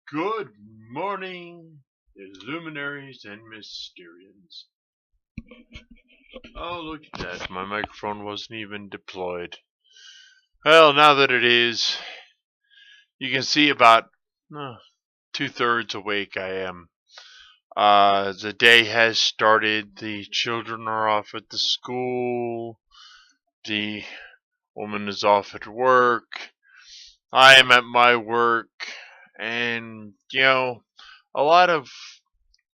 Good morning, Illuminaries and Mysterians. Oh, look at that. My microphone wasn't even deployed. Well, now that it is, you can see about 2/3 awake I am. The day has started. The children are off at the school. The woman is off at work. I am at my work. And, a lot of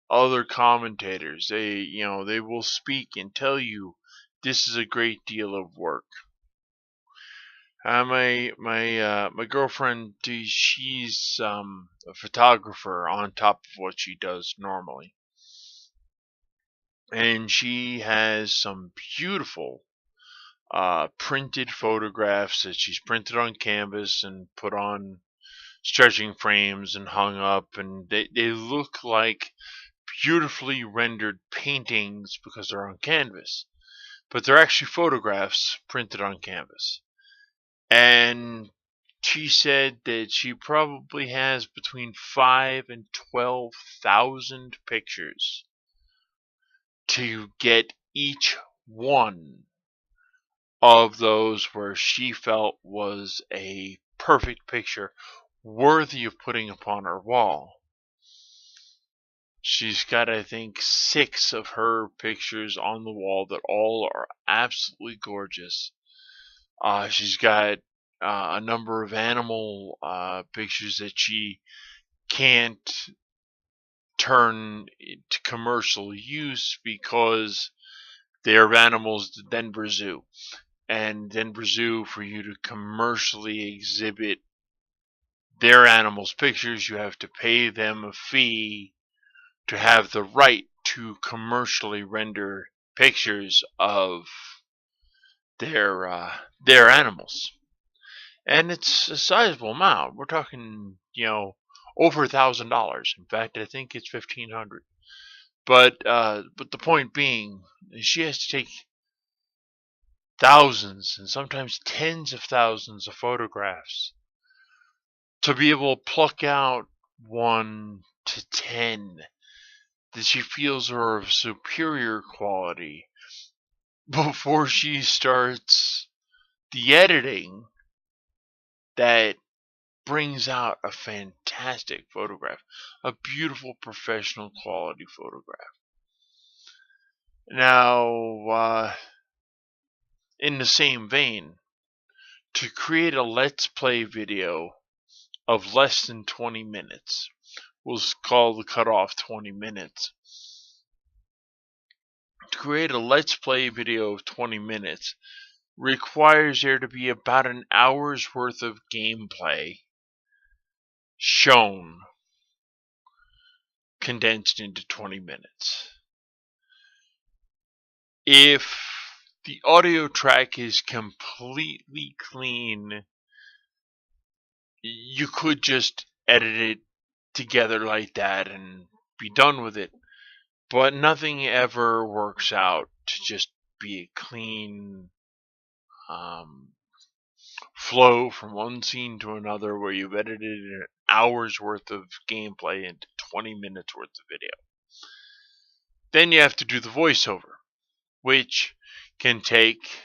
other commentators, they will speak and tell you this is a great deal of work. My girlfriend, she's a photographer on top of what she does normally, and she has some beautiful printed photographs that she's printed on canvas and put on stretching frames and hung up, and they look like beautifully rendered paintings because they're on canvas, but they're actually photographs printed on canvas. And she said that she probably has between 5 and 12,000 pictures to get each one of those where she felt was a perfect picture worthy of putting upon her wall. She's got, I think, 6 of her pictures on the wall that all are absolutely gorgeous. She's got a number of animal pictures that she can't turn to commercial use because they're animals at the Denver Zoo. And Denver Zoo, for you to commercially exhibit their animals' pictures, you have to pay them a fee to have the right to commercially render pictures of their animals. And it's a sizable amount. We're talking, over $1,000. In fact, I think it's $1,500. But the point being, she has to take thousands and sometimes tens of thousands of photographs to be able to pluck out 1 to 10 that she feels are of superior quality before she starts the editing that brings out a fantastic photograph, a beautiful professional quality photograph. Now, in the same vein, to create a Let's Play video of less than 20 minutes, we'll call the cutoff 20 minutes. To create a Let's Play video of 20 minutes requires there to be about an hour's worth of gameplay shown, condensed into 20 minutes. If the audio track is completely clean, you could just edit it together like that and be done with it. But nothing ever works out to just be a clean flow from one scene to another where you've edited an hour's worth of gameplay into 20 minutes worth of video. Then you have to do the voiceover, which can take,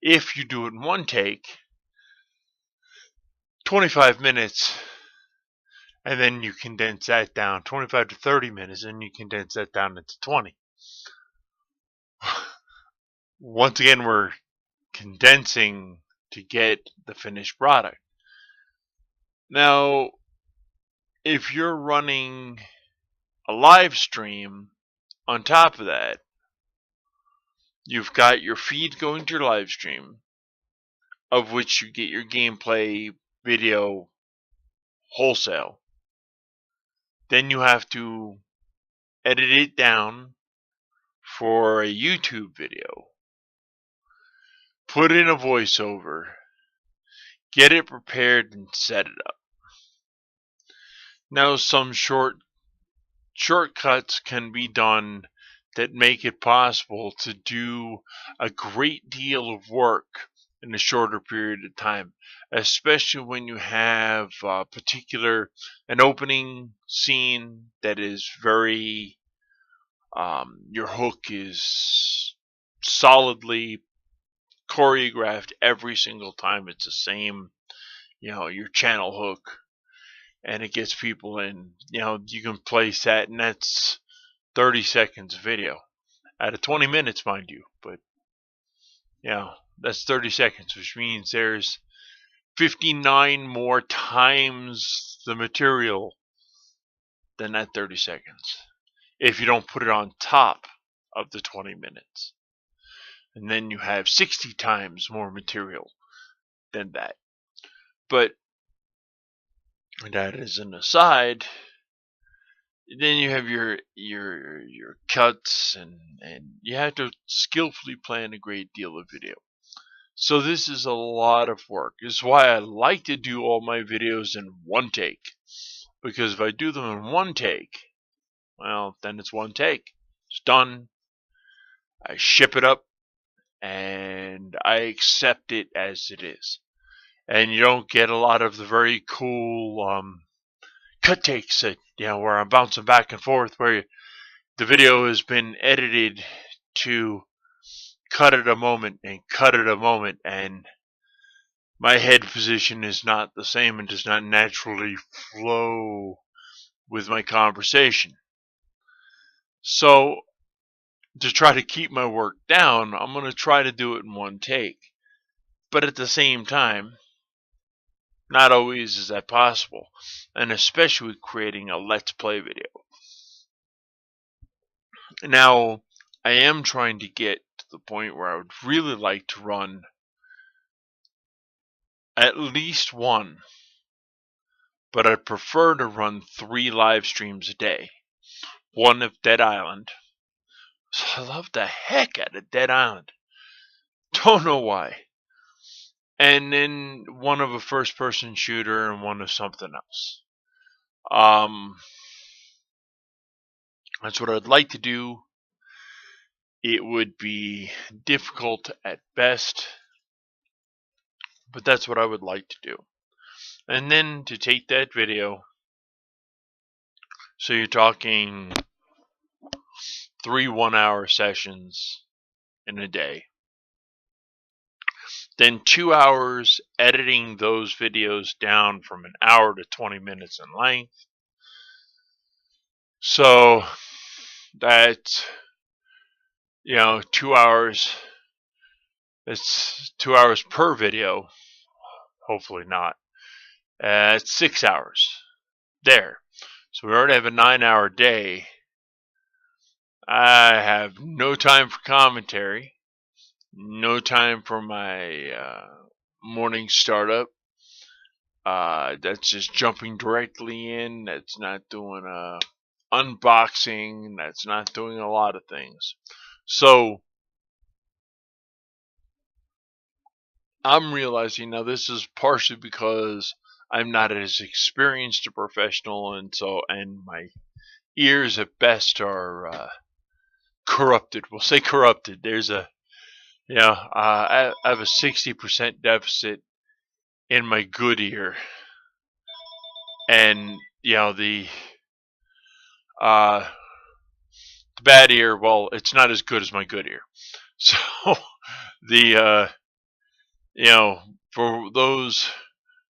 if you do it in one take, 25 minutes, and then you condense that down, 25 to 30 minutes, and you condense that down into 20. Once again, we're condensing to get the finished product. Now, if you're running a live stream on top of that, you've got your feed going to your live stream, of which you get your gameplay video wholesale. Then you have to edit it down for a YouTube video, put in a voiceover, get it prepared, and set it up. Now, some shortcuts can be done that make it possible to do a great deal of work in a shorter period of time. especially when you have an opening scene that is very, your hook is solidly choreographed every single time. It's the same, your channel hook, and it gets people in. You can place that, and that's 30 seconds of video out of 20 minutes, mind you. But that's 30 seconds, which means there's 59 more times the material than that 30 seconds if you don't put it on top of the 20 minutes. And then you have 60 times more material than that. But that is an aside. Then you have your cuts, and you have to skillfully plan a great deal of video. So this is a lot of work. This is why I like to do all my videos in one take. Because if I do them in one take, well, then it's one take. It's done. I ship it up, and I accept it as it is. And you don't get a lot of the very cool cut takes that, where I'm bouncing back and forth, where the video has been edited to cut at a moment and cut at a moment, and my head position is not the same and does not naturally flow with my conversation. So to try to keep my work down, I'm going to try to do it in one take. But at the same time, not always is that possible, and especially with creating a Let's Play video. Now, I am trying to get to the point where I would really like to run at least one, but I'd prefer to run 3 live streams a day. One of Dead Island. So I love the heck out of Dead Island. Don't know why. And then one of a first-person shooter and one of something else. That's what I'd like to do. It would be difficult at best, but that's what I would like to do. And then to take that video, so you're talking 3 1-hour sessions in a day. Then 2 hours editing those videos down from an hour to 20 minutes in length. So that's, 2 hours. It's 2 hours per video. Hopefully not. It's 6 hours. There. So we already have a 9-hour day. I have no time for commentary. No time for my morning startup. That's just jumping directly in. That's not doing a unboxing. That's not doing a lot of things. So I'm realizing now this is partially because I'm not as experienced a professional, and my ears at best are corrupted. We'll say corrupted. There's a I have a 60% deficit in my good ear, and the bad ear, well, it's not as good as my good ear. So the for those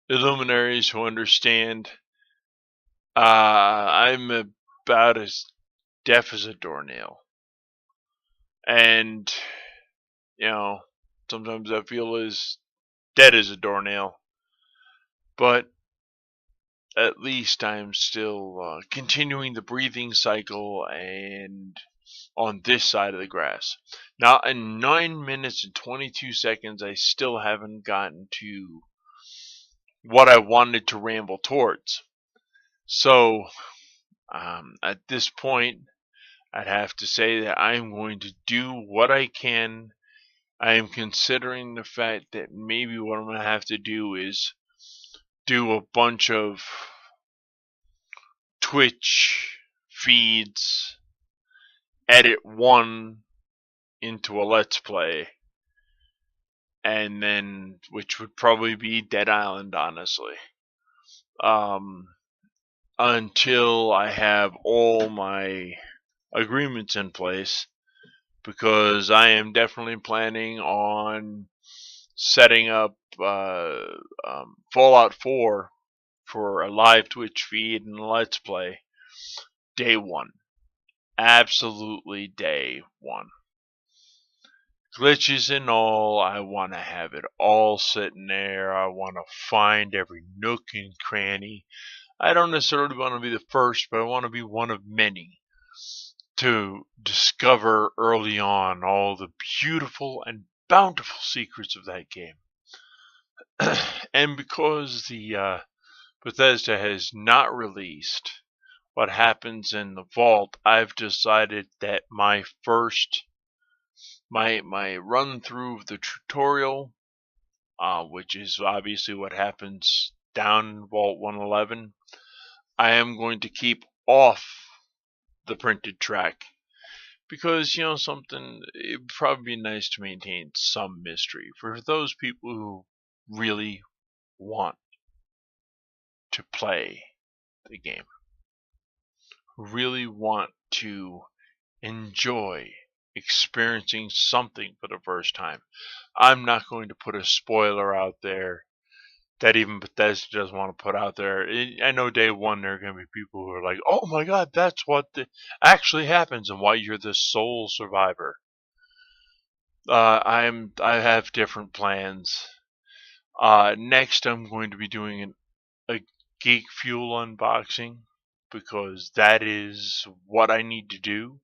illuminaries who understand, I'm about as deaf as a doornail, and sometimes I feel as dead as a doornail, but at least I'm still continuing the breathing cycle and on this side of the grass. Now, in 9 minutes and 22 seconds, I still haven't gotten to what I wanted to ramble towards. So, at this point, I'd have to say that I'm going to do what I can. I am considering the fact that maybe what I'm going to have to do is do a bunch of Twitch feeds, edit one into a Let's Play, and then which would probably be Dead Island, honestly. Until I have all my agreements in place, because I am definitely planning on setting up Fallout 4 for a live Twitch feed and Let's Play day one. Absolutely day one. Glitches and all, I want to have it all sitting there. I want to find every nook and cranny. I don't necessarily want to be the first, but I want to be one of many to discover early on all the beautiful and bountiful secrets of that game. And because the Bethesda has not released what happens in the vault, I've decided that my run through of the tutorial, which is obviously what happens down Vault 111, I am going to keep off the printed track, because something, it'd probably be nice to maintain some mystery for those people who really want to play the game, who really want to enjoy experiencing something for the first time. I'm not going to put a spoiler out there that even Bethesda doesn't want to put out there. I know day one there are going to be people who are like, oh my god, that's what actually happens and why you're the sole survivor. I have different plans. Next I'm going to be doing a Geek Fuel unboxing, because that is what I need to do.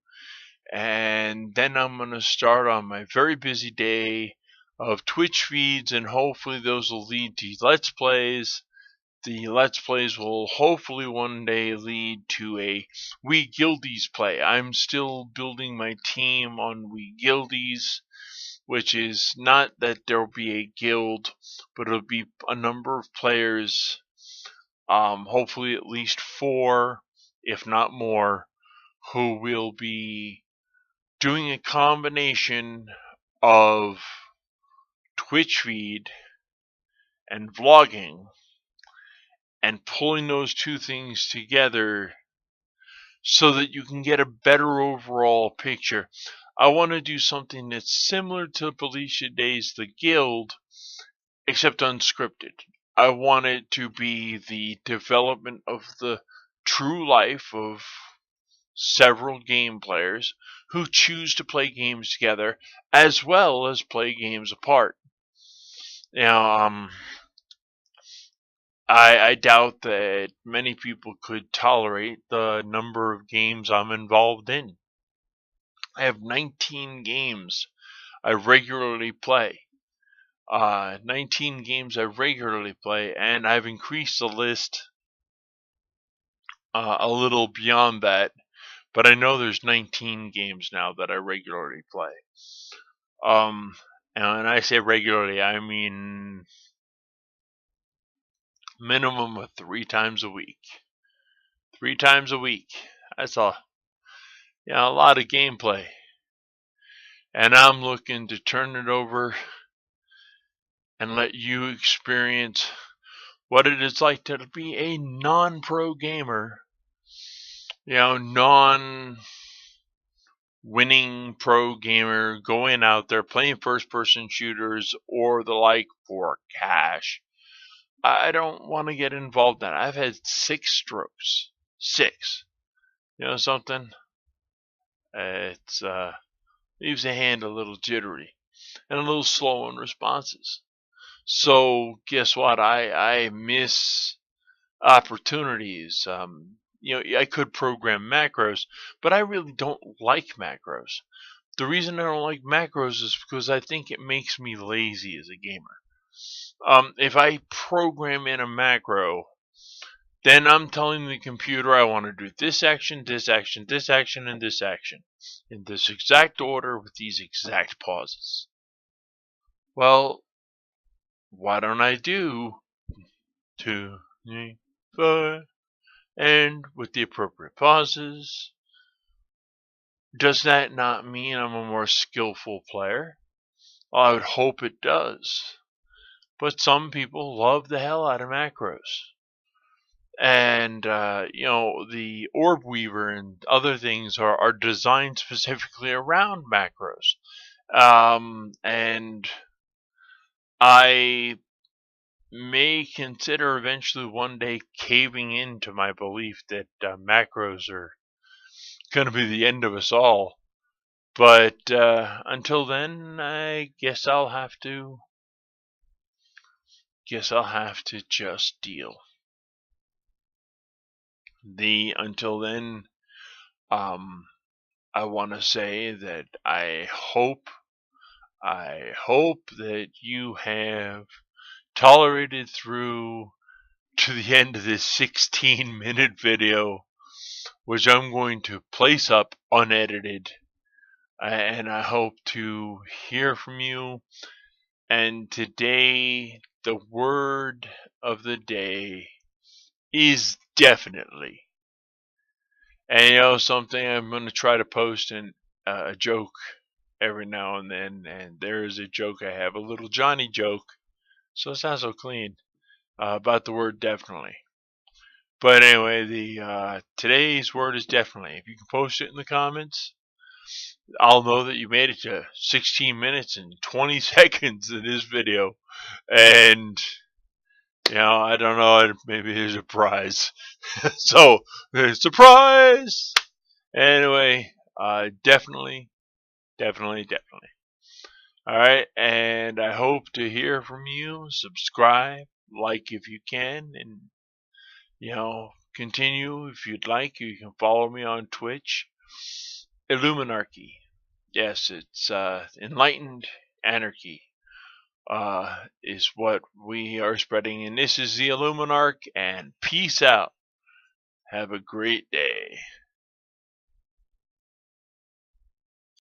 And then I'm going to start on my very busy day of Twitch feeds, and hopefully those will lead to Let's Plays. The Let's Plays will hopefully one day lead to a We Guildies play. I'm still building my team on We Guildies, which is not that there'll be a guild, but it'll be a number of players, hopefully at least 4, if not more, who will be doing a combination of Twitch feed and vlogging, and pulling those two things together so that you can get a better overall picture. I want to do something that's similar to Felicia Day's The Guild, except unscripted. I want it to be the development of the true life of several game players who choose to play games together as well as play games apart. I doubt that many people could tolerate the number of games I'm involved in. I have 19 games I regularly play. 19 games I regularly play, and I've increased the list a little beyond that. But I know there's 19 games now that I regularly play. And when I say regularly, I mean minimum of 3 times a week. 3 times a week. That's a lot of gameplay. And I'm looking to turn it over and let you experience what it is like to be a non-pro gamer. Non-winning pro gamer going out there playing first-person shooters or the like for cash. I don't want to get involved in that. I've had 6 strokes. 6. You know something? It's leaves the hand a little jittery and a little slow in responses. So guess what? I miss opportunities. I could program macros, but I really don't like macros. The reason I don't like macros is because I think it makes me lazy as a gamer. If I program in a macro, then I'm telling the computer I want to do this action, this action, this action, and this action in this exact order with these exact pauses. Well, why don't I do 2, 3, 4, and with the appropriate pauses? Does that not mean I'm a more skillful player? I would hope it does. But some people love the hell out of macros. And, the Orb Weaver and other things are designed specifically around macros. And I may consider eventually one day caving into my belief that macros are going to be the end of us all. But until then, I guess I'll have to just deal. Until then, I want to say that I hope that you have tolerated through to the end of this 16-minute video, which I'm going to place up unedited, and I hope to hear from you. And today, the word of the day is definitely. And something, I'm going to try to post a joke every now and then, and there is a joke I have, a little Johnny joke, so it's not so clean, about the word definitely. But anyway, today's word is definitely. If you can post it in the comments, I'll know that you made it to 16 minutes and 20 seconds in this video. And, I don't know, maybe there's a prize. So, surprise! Anyway, definitely. Alright, and I hope to hear from you. Subscribe, like if you can, and, continue if you'd like. You can follow me on Twitch. Illuminarchy. Yes, it's Enlightened Anarchy is what we are spreading. And this is the Illuminarch, and peace out. Have a great day.